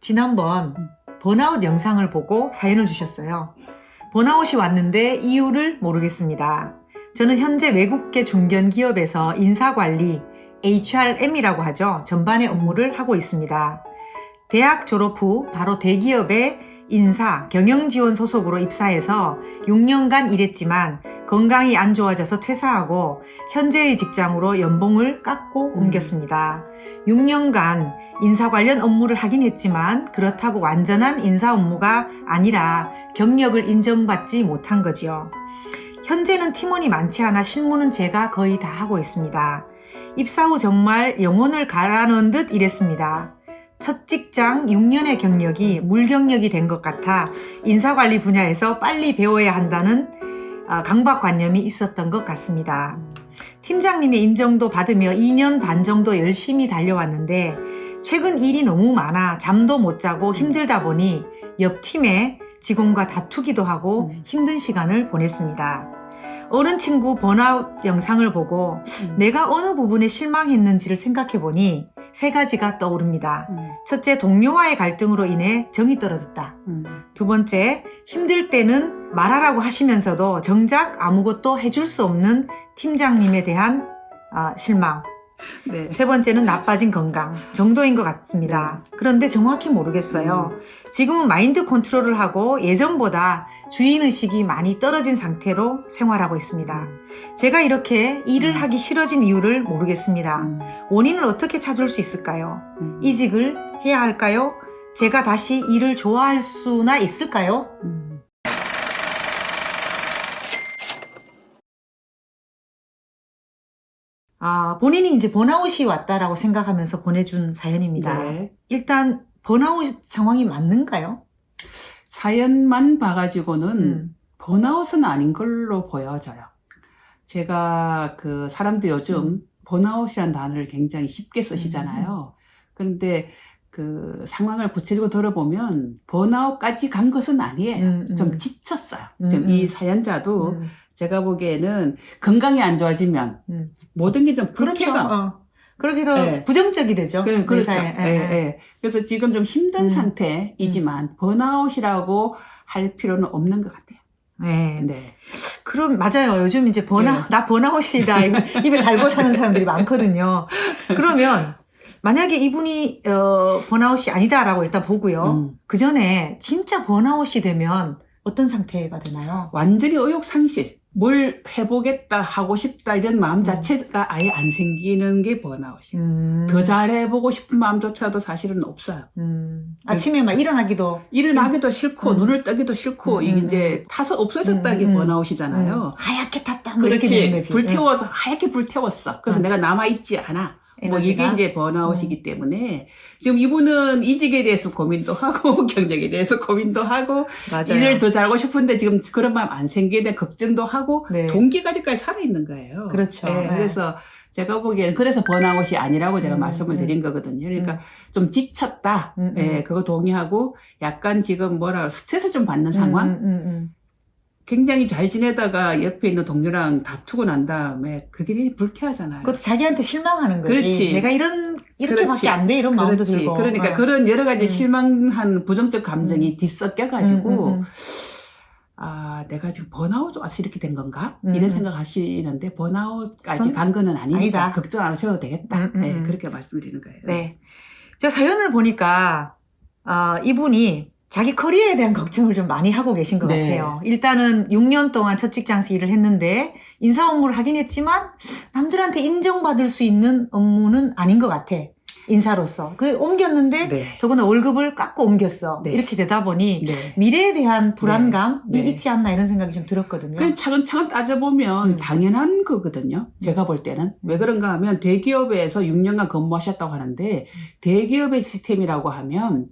지난번 번아웃 영상을 보고 사연을 주셨어요. 번아웃이 왔는데 이유를 모르겠습니다. 저는 현재 외국계 중견기업에서 인사관리, HRM이라고 하죠. 전반의 업무를 하고 있습니다. 대학 졸업 후 바로 대기업의 인사, 경영지원 소속으로 입사해서 6년간 일했지만 건강이 안 좋아져서 퇴사하고 현재의 직장으로 연봉을 깎고 옮겼습니다. 6년간 인사 관련 업무를 하긴 했지만 그렇다고 완전한 인사 업무가 아니라 경력을 인정받지 못한 거지요. 현재는 팀원이 많지 않아 실무는 제가 거의 다 하고 있습니다. 입사 후 정말 영혼을 갈아넣은 듯 일했습니다. 첫 직장 6년의 경력이 물경력이 된 것 같아 인사관리 분야에서 빨리 배워야 한다는 강박관념이 있었던 것 같습니다. 팀장님의 인정도 받으며 2년 반 정도 열심히 달려왔는데 최근 일이 너무 많아 잠도 못 자고 힘들다 보니 옆 팀의 직원과 다투기도 하고 힘든 시간을 보냈습니다. 어른 친구 번아웃 영상을 보고 내가 어느 부분에 실망했는지를 생각해 보니 세 가지가 떠오릅니다. 첫째, 동료와의 갈등으로 인해 정이 떨어졌다. 두 번째, 힘들 때는 말하라고 하시면서도 정작 아무것도 해줄 수 없는 팀장님에 대한 실망. 네. 세 번째는 나빠진 건강 정도인 것 같습니다. 그런데 정확히 모르겠어요. 지금은 마인드 컨트롤을 하고 예전보다 주인의식이 많이 떨어진 상태로 생활하고 있습니다. 제가 이렇게 일을 하기 싫어진 이유를 모르겠습니다. 원인을 어떻게 찾을 수 있을까요? 이직을 해야 할까요? 제가 다시 일을 좋아할 수나 있을까요? 본인이 이제 번아웃이 왔다라고 생각하면서 보내준 사연입니다. 네. 일단 번아웃 상황이 맞는가요? 사연만 봐가지고는 번아웃은 아닌 걸로 보여져요. 제가 그 사람들 요즘 번아웃이라는 단어를 굉장히 쉽게 쓰시잖아요. 그런데 그 상황을 구체적으로 들어보면 번아웃까지 간 것은 아니에요. 좀 지쳤어요. 지금 이 사연자도 제가 보기에는 건강이 안 좋아지면 모든 게 좀 불쾌감. 그렇죠. 그렇게 더 네. 부정적이 되죠. 그렇죠. 회사에. 예. 그래서 지금 좀 힘든 상태이지만 번아웃이라고 할 필요는 없는 것 같아요. 네. 네. 그럼 맞아요. 요즘 이제 나 번아웃이다. 이거 입에 달고 사는 사람들이 많거든요. 그러면 만약에 이분이 번아웃이 아니다라고 일단 보고요. 그 전에 진짜 번아웃이 되면 어떤 상태가 되나요? 완전히 의욕상실. 뭘 해보겠다, 하고 싶다 이런 마음 자체가 아예 안 생기는 게 번아웃이에요. 더 잘해보고 싶은 마음조차도 사실은 없어요. 아침에 막 일어나기도 싫고 눈을 뜨기도 싫고 이게 이제 타서 없어졌다는 게 번아웃이잖아요. 하얗게 탔다. 뭐 이렇게 되는 그렇지. 거지. 불태워서 하얗게 불태웠어. 그래서 내가 남아있지 않아. 뭐 이게 에너지가? 이제 번아웃이기 때문에 지금 이분은 이직에 대해서 고민도 하고 경력에 대해서 고민도 하고 맞아요. 일을 더 잘하고 싶은데 지금 그런 마음 안 생기게 된 걱정도 하고 네. 동기까지까지 살아있는 거예요. 그렇죠. 네, 네. 그래서 제가 보기에는 그래서 번아웃이 아니라고 제가 말씀을 드린 거거든요. 그러니까 좀 지쳤다. 예, 그거 동의하고 약간 지금 스트레스 좀 받는 상황. 굉장히 잘 지내다가 옆에 있는 동료랑 다투고 난 다음에 그게 되게 불쾌하잖아요. 그것도 자기한테 실망하는 거지. 그렇지. 내가 이렇게밖에 그렇지. 안 돼. 이런 마음도 그렇지. 들고. 그러니까 그런 여러 가지 실망한 부정적 감정이 뒤섞여가지고 내가 지금 번아웃 와서 이렇게 된 건가? 이런 생각하시는데 번아웃까지 간 거는 아니니까 아니다. 걱정 안 하셔도 되겠다. 네, 그렇게 말씀드리는 거예요. 네. 저 사연을 보니까 이분이 자기 커리어에 대한 걱정을 좀 많이 하고 계신 것 네. 같아요. 일단은 6년 동안 첫 직장에서 일을 했는데 인사 업무를 하긴 했지만 남들한테 인정받을 수 있는 업무는 아닌 것 같아. 인사로서. 옮겼는데 네. 더구나 월급을 깎고 옮겼어. 네. 이렇게 되다 보니 네. 미래에 대한 불안감이 네. 있지 않나 이런 생각이 좀 들었거든요. 그냥 차근차근 따져보면 당연한 거거든요. 제가 볼 때는. 왜 그런가 하면 대기업에서 6년간 근무하셨다고 하는데 대기업의 시스템이라고 하면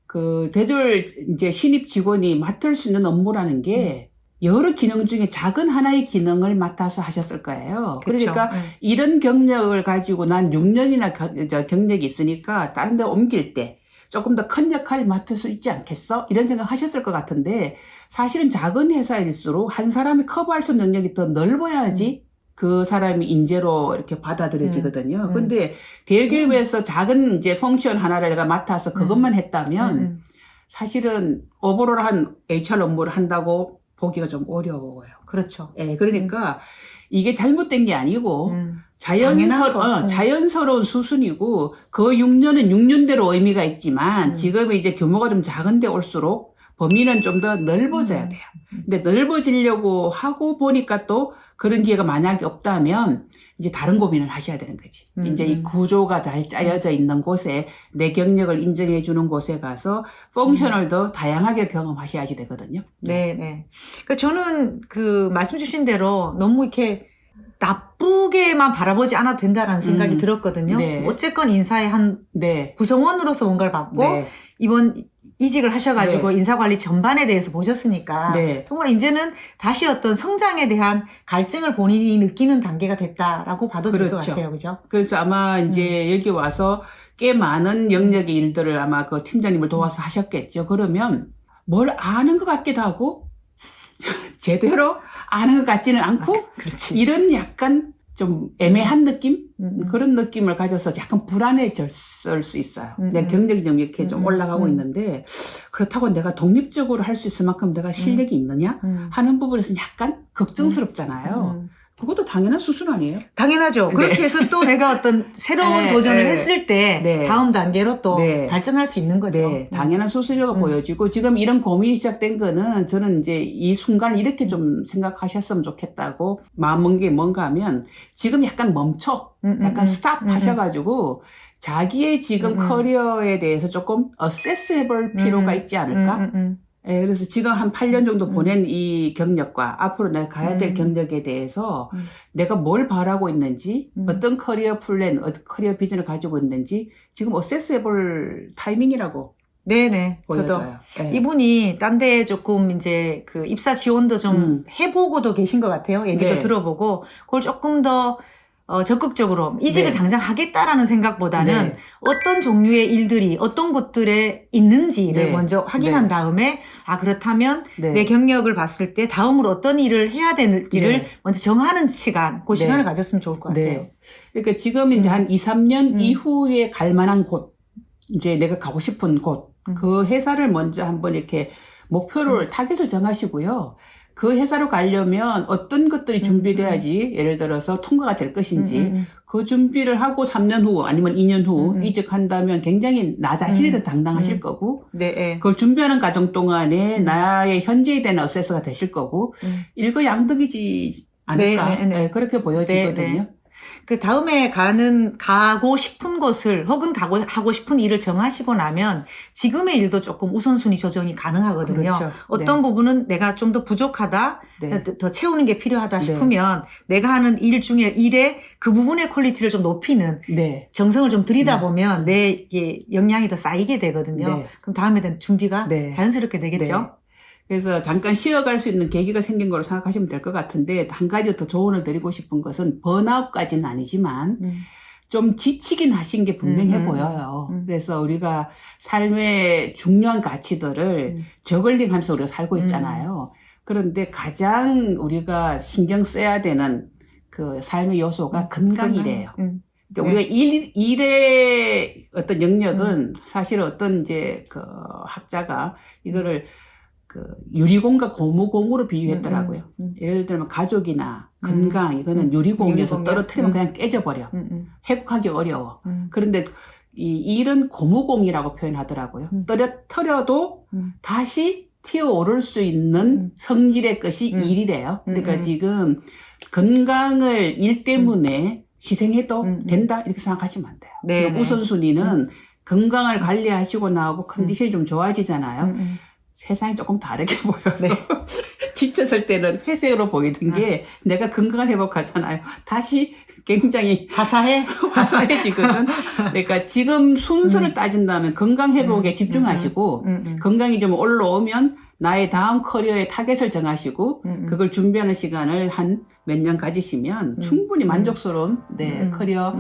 그 대졸 이제 신입 직원이 맡을 수 있는 업무라는 게 여러 기능 중에 작은 하나의 기능을 맡아서 하셨을 거예요. 그렇죠. 그러니까 이런 경력을 가지고 난 6년이나 경력이 있으니까 다른 데 옮길 때 조금 더 큰 역할을 맡을 수 있지 않겠어? 이런 생각 하셨을 것 같은데 사실은 작은 회사일수록 한 사람이 커버할 수 있는 능력이 더 넓어야지 그 사람이 인재로 이렇게 받아들여지거든요. 음. 근데 대기업에서 작은 이제 펑션 하나를 내가 맡아서 그것만 했다면 사실은 오버롤한 HR 업무를 한다고 보기가 좀 어려워요. 그렇죠. 예, 그러니까 이게 잘못된 게 아니고 당연한 거. 자연스러운 수순이고 그 6년은 6년대로 의미가 있지만 지금은 이제 규모가 좀 작은데 올수록 범위는 좀 더 넓어져야 돼요. 근데 넓어지려고 하고 보니까 또 그런 기회가 만약에 없다면 이제 다른 고민을 하셔야 되는 거지. 이제 이 구조가 잘 짜여져 있는 곳에 내 경력을 인정해 주는 곳에 가서 펑셔널 더 다양하게 경험하셔야지 되거든요. 네, 네. 그러니까 저는 그 말씀 주신 대로 너무 이렇게 나쁘게만 바라보지 않아도 된다라는 생각이 들었거든요. 네. 어쨌건 인사의 한 네. 구성원으로서 뭔가를 받고 네. 이번 이직을 하셔가지고 네. 인사관리 전반에 대해서 보셨으니까 네. 정말 이제는 다시 어떤 성장에 대한 갈증을 본인이 느끼는 단계가 됐다라고 봐도 될 것 그렇죠. 같아요. 그죠? 그래서 아마 이제 여기 와서 꽤 많은 영역의 일들을 아마 그 팀장님을 도와서 하셨겠죠. 그러면 뭘 아는 것 같기도 하고 제대로 아는 것 같지는 않고 그렇지. 이런 약간 좀 애매한 느낌? 음. 그런 느낌을 가져서 약간 불안해졌을 수 있어요. 내 경력이 좀 이렇게 좀 올라가고 있는데 그렇다고 내가 독립적으로 할 수 있을 만큼 내가 실력이 있느냐 하는 부분에서 약간 걱정스럽잖아요. 그것도 당연한 수순 아니에요? 당연하죠. 네. 그렇게 해서 또 내가 어떤 새로운 네, 도전을 네. 했을 때 네. 다음 단계로 또 네. 발전할 수 있는 거죠. 네, 당연한 수순이라고 보여지고 지금 이런 고민이 시작된 거는 저는 이제 이 순간을 이렇게 좀 생각하셨으면 좋겠다고 마음먹은 게 뭔가 하면 지금 약간 멈춰, 약간 스탑 하셔가지고 자기의 지금 커리어에 대해서 조금 어세스 해볼 필요가 있지 않을까? 예, 그래서 지금 한 8년 정도 보낸 이 경력과 앞으로 내가 가야 될 경력에 대해서 내가 뭘 바라고 있는지, 어떤 커리어 플랜, 어떤 커리어 비전을 가지고 있는지 지금 어세스 해볼 타이밍이라고 네네. 저도. 보여져요. 예. 이분이 딴 데 조금 이제 그 입사 지원도 좀 해보고도 계신 것 같아요. 얘기도 네. 들어보고 그걸 조금 더 적극적으로 이직을 네. 당장 하겠다라는 생각보다는 네. 어떤 종류의 일들이 어떤 곳들에 있는지를 네. 먼저 확인한 네. 다음에 그렇다면 네. 내 경력을 봤을 때 다음으로 어떤 일을 해야 되는지를 네. 먼저 정하는 시간, 그 네. 시간을 가졌으면 좋을 것 같아요. 네. 그러니까 지금 이제 한 2, 3년 이후에 갈 만한 곳, 이제 내가 가고 싶은 곳, 그 회사를 먼저 한번 이렇게 목표를, 타겟을 정하시고요. 그 회사로 가려면 어떤 것들이 준비돼야지 예를 들어서 통과가 될 것인지 그 준비를 하고 3년 후 아니면 2년 후 이직한다면 굉장히 나 자신이 더 당당하실 거고 네. 그걸 준비하는 과정 동안에 나의 현재에 대한 어세스가 되실 거고 일거양득이지 않을까 네. 네, 그렇게 보여지거든요. 네. 그 다음에 가고 싶은 곳을 혹은 하고 싶은 일을 정하시고 나면 지금의 일도 조금 우선순위 조정이 가능하거든요. 그렇죠. 어떤 부분은 내가 좀 더 부족하다, 네. 더 채우는 게 필요하다 네. 싶으면 내가 하는 일 중에 일에 그 부분의 퀄리티를 좀 높이는 네. 정성을 좀 들이다 보면 내 이게 역량이 더 쌓이게 되거든요. 네. 그럼 다음에 대한 준비가 네. 자연스럽게 되겠죠. 네. 그래서 잠깐 쉬어갈 수 있는 계기가 생긴 거로 생각하시면 될 것 같은데 한 가지 더 조언을 드리고 싶은 것은 번아웃까지는 아니지만 좀 지치긴 하신 게 분명해 보여요. 그래서 우리가 삶의 중요한 가치들을 저글링 하면서 우리가 살고 있잖아요. 그런데 가장 우리가 신경 써야 되는 그 삶의 요소가 건강이래요. 그러니까 우리가 일의 어떤 영역은 사실 어떤 이제 그 학자가 이거를 그 유리공과 고무공으로 비유했더라고요. 예를 들면 가족이나 건강 이거는 유리공에서 유리공이요? 떨어뜨리면 그냥 깨져버려. 회복하기 어려워. 그런데 이 일은 고무공이라고 표현하더라고요. 떨어뜨려도 다시 튀어오를 수 있는 성질의 것이 일이래요. 그러니까 지금 건강을 일 때문에 희생해도 된다 이렇게 생각하시면 안 돼요. 네, 지금 네. 우선순위는 건강을 관리하시고 나하고 컨디션이 좀 좋아지잖아요. 세상이 조금 다르게 보여요. 네. 지쳤을 때는 회색으로 보이던 게 내가 건강을 회복하잖아요. 다시 굉장히 화사해지거든. 그러니까 지금 순서를 따진다면 건강 회복에 집중하시고 건강이 좀 올라오면 나의 다음 커리어의 타겟을 정하시고 그걸 준비하는 시간을 한 몇 년 가지시면 충분히 만족스러운 커리어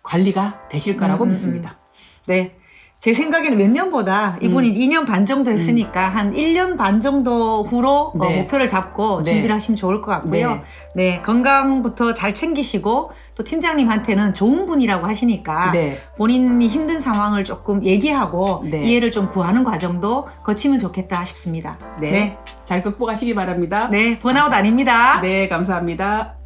관리가 되실 거라고 믿습니다. 네. 제 생각에는 몇 년보다 이분이 2년 반 정도 했으니까 한 1년 반 정도 후로 네. 목표를 잡고 네. 준비를 하시면 좋을 것 같고요. 네, 건강부터 잘 챙기시고 또 팀장님한테는 좋은 분이라고 하시니까 네. 본인이 힘든 상황을 조금 얘기하고 네. 이해를 좀 구하는 과정도 거치면 좋겠다 싶습니다. 네. 네, 잘 극복하시기 바랍니다. 네, 번아웃 아닙니다. 네, 감사합니다.